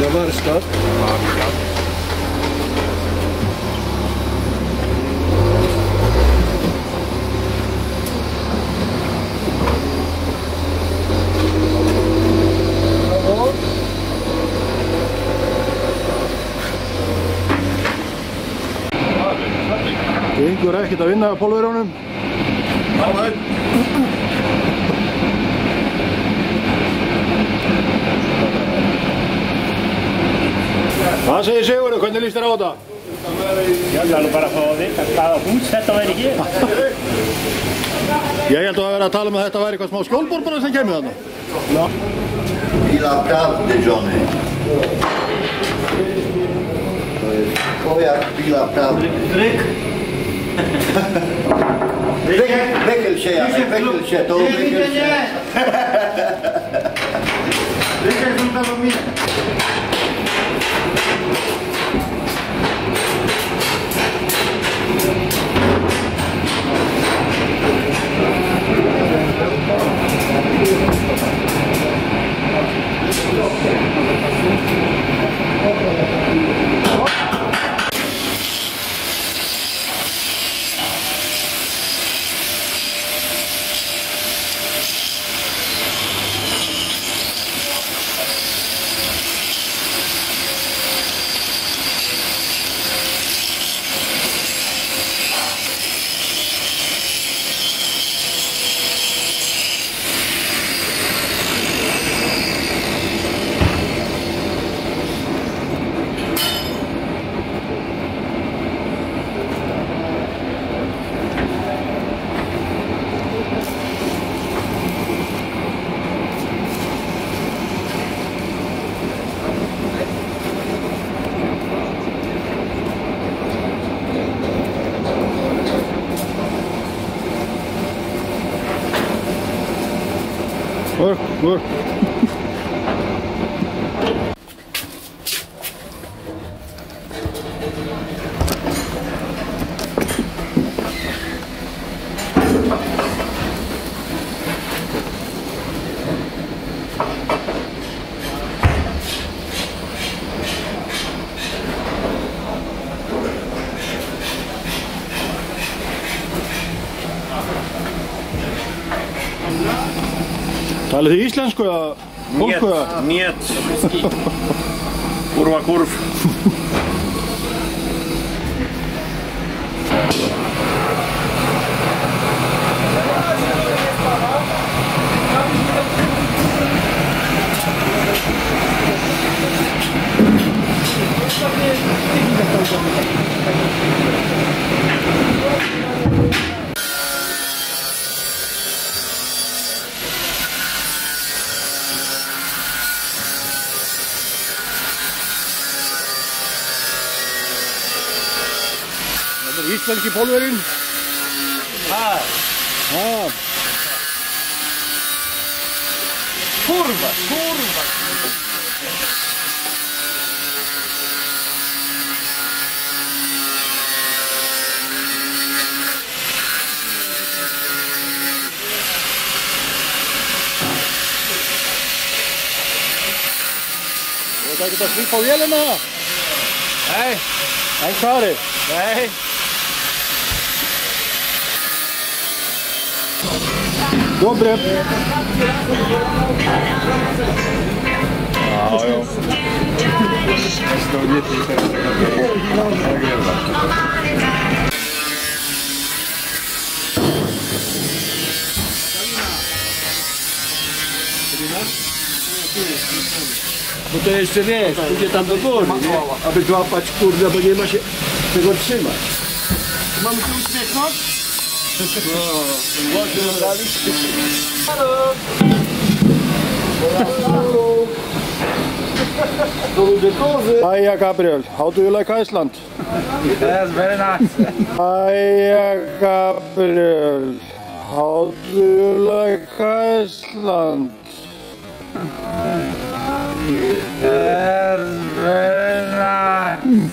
na warsztat. Gengur ekkert að vinna á pólverjónum. Hvað segir Sigurður, hvernig líst þér á þetta? Ég ætla nú bara að fá að vita hvaða hús þetta væri hér. Ég held að vera að tala um að þetta væri eitthvað smá skjólborð bara sem kemur þarna. Bila prawdy, Johnny. To jak bila prawdy. Ryk. Wychyl się, Janek, wychyl się, to wychyl się. Ryk z aluminem. Work. Talið þið íslensku eða pólsku eða? Niet. Kurva kurv. Íslenski pólverinn. Kurwa. Þú ert ekkert að slípa á vélina? Nei. En Kari? Nei. Dobry. Bo to jeszcze wiesz, pójdzie tam do góry, nie? Aby złapać kurde, bo nie ma się czego trzymać. Mamy się uśmiechnąć? No, ładnie nagraliście. Halo! Hiya Gabriel, how do you like Iceland? That's very nice. Hiya Gabriel, how do you like Iceland? That's very nice.